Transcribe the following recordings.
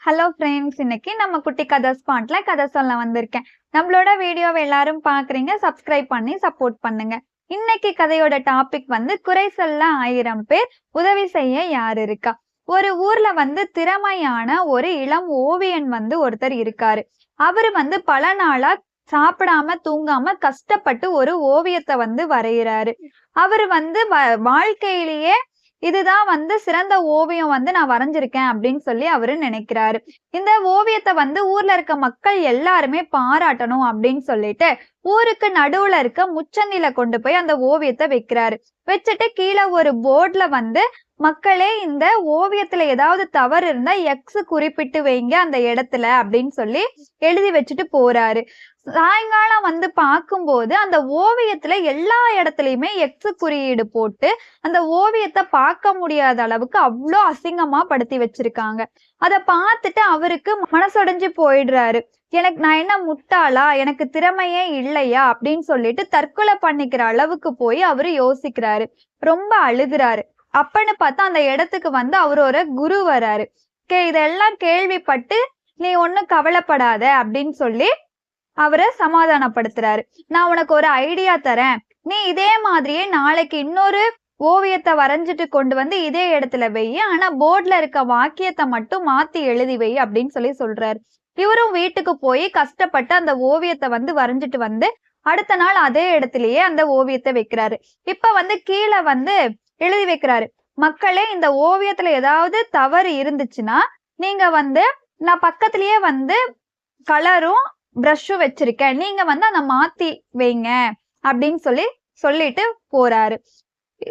Hello friends, இன்னைக்கு நம்ம குட்டி கதை ஸ்பாட்ல கதை சொல்ல வந்திருக்கேன். நம்மளோட வீடியோவை எல்லாரும் பாக்குறீங்க, சப்ஸ்கிரைப் பண்ணி சப்போர்ட் பண்ணுங்க. இன்னைக்கு கதையோட டாபிக் குறை சொல்ல 1000 பேர், உதவி செய்ய யார் இருக்கா. ஒரு ஊர்ல திறமையான ஒரு இளம் ஓவியன் ஒருத்தர் இருக்காரு. அவரு பல நாளா சாப்பிடாம தூங்காம கஷ்டப்பட்டு ஒரு ஓவியத்தை வரைகிறாரு. அவரு வாழ்க்கையிலேயே இதுதான் சிறந்த ஓவியம் நான் வரைஞ்சிருக்கேன் அப்படின்னு சொல்லி அவரு நினைக்கிறாரு. இந்த ஓவியத்தை ஊர்ல இருக்க மக்கள் எல்லாருமே பாராட்டணும் அப்படின்னு சொல்லிட்டு ஊருக்கு நடுவுல இருக்க முச்சந்தில கொண்டு போய் அந்த ஓவியத்தை வைக்கிறாரு. வச்சுட்டு கீழே ஒரு போர்ட்ல மக்களே, இந்த ஓவியத்துல ஏதாவது தவறு இருந்தா எக்ஸ் குறிப்பிட்டு வைங்க அந்த இடத்துல அப்படின்னு சொல்லி எழுதி வச்சுட்டு போறாரு. சாயங்காலம் பார்க்கும்போது அந்த ஓவியத்துல எல்லா இடத்துலயுமே எக்ஸ் குறியீடு போட்டு அந்த ஓவியத்தை பார்க்க முடியாத அளவுக்கு அவ்வளோ அசிங்கமா படுத்தி வச்சிருக்காங்க. அத பார்த்துட்டு அவருக்கு மனசொடைஞ்சு போயிடுறாரு. நான் என்ன முட்டாளா, எனக்கு திறமையே இல்லையா அப்படின்னு சொல்லிட்டு தற்கொலை பண்ணிக்கிற அளவுக்கு போய் அவரு யோசிக்கிறாரு. ரொம்ப அழுகுறாரு. அப்பன்னு பார்த்தா அந்த இடத்துக்கு அவரோட குரு வராரு. இதெல்லாம் கேள்விப்பட்டு நீ ஒன்னும் கவலைப்படாத அப்படின்னு சொல்லி அவரை சமாதானப்படுத்துறாரு. நான் உனக்கு ஒரு ஐடியா தரேன், நீ இதே மாதிரியே நாளைக்கு இன்னொரு ஓவியத்தை வரைஞ்சிட்டு கொண்டு இதே இடத்துல வை, ஆனா போர்ட்ல இருக்க வாக்கியத்தை மட்டும் மாத்தி எழுதி வை அப்படின்னு சொல்லி சொல்றாரு. இவரும் வீட்டுக்கு போய் கஷ்டப்பட்டு அந்த ஓவியத்தை வரைஞ்சிட்டு அடுத்த நாள் அதே இடத்துலயே அந்த ஓவியத்தை வைக்கிறாரு. இப்ப கீழே எழுதி வைக்கிறாரு, மக்களே, இந்த ஓவியத்துல ஏதாவது தவறு இருந்துச்சுன்னா நீங்க நான் பக்கத்திலேயே கலரும் பிரஷும் வச்சிருக்கேன், நீங்க அதை மாத்தி வைங்க அப்படின்னு சொல்லிட்டு போறாரு.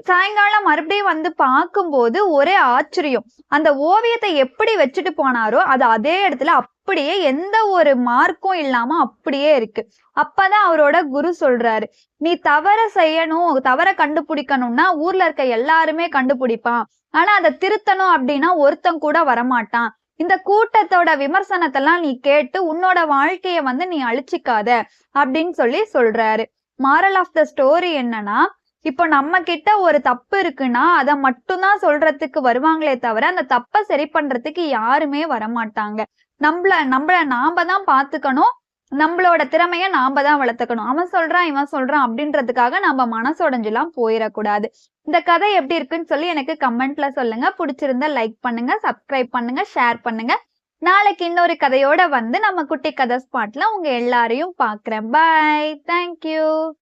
சாயங்காலம் மறுபடியும் பார்க்கும்போது ஒரே ஆச்சரியம். அந்த ஓவியத்தை எப்படி வச்சுட்டு போனாரோ அது அதே இடத்துல அப்படியே எந்த ஒரு மார்க்கும் இல்லாம அப்படியே இருக்கு. அப்பதான் அவரோட குரு சொல்றாரு, நீ தவற செய்யணும், தவற கண்டுபிடிக்கணும்னா ஊர்ல இருக்க எல்லாருமே கண்டுபிடிப்பான், ஆனா அதை திருத்தணும் அப்படின்னா ஒருத்தன் கூட வரமாட்டான். இந்த கூட்டத்தோட விமர்சனத்தெல்லாம் நீ கேட்டு உன்னோட வாழ்க்கைய நீ அழிச்சிக்காத அப்படின்னு சொல்றாரு. மாரல் ஆஃப் த ஸ்டோரி என்னன்னா, இப்போ நம்ம கிட்ட ஒரு தப்பு இருக்குன்னா அதை மட்டும்தான் சொல்றதுக்கு வருவாங்களே தவிர அந்த தப்பை சரி பண்றதுக்கு யாருமே வரமாட்டாங்க. நம்மள நாம தான் பாத்துக்கணும், நம்மளோட திறமைய நாம தான் வளர்த்துக்கணும். அவன் சொல்றான் இவன் சொல்றான் அப்படின்றதுக்காக நம்ம மனசோடைஞ்செல்லாம் போயிடக்கூடாது. இந்த கதை எப்படி இருக்குன்னு சொல்லி எனக்கு கமெண்ட்ல சொல்லுங்க. பிடிச்சிருந்தா லைக் பண்ணுங்க, சப்ஸ்கிரைப் பண்ணுங்க, ஷேர் பண்ணுங்க. நாளைக்கு இன்னொரு கதையோட நம்ம குட்டி கதை ஸ்பாட்ல உங்க எல்லாரையும் பாக்குறேன். பாய், தேங்க்யூ.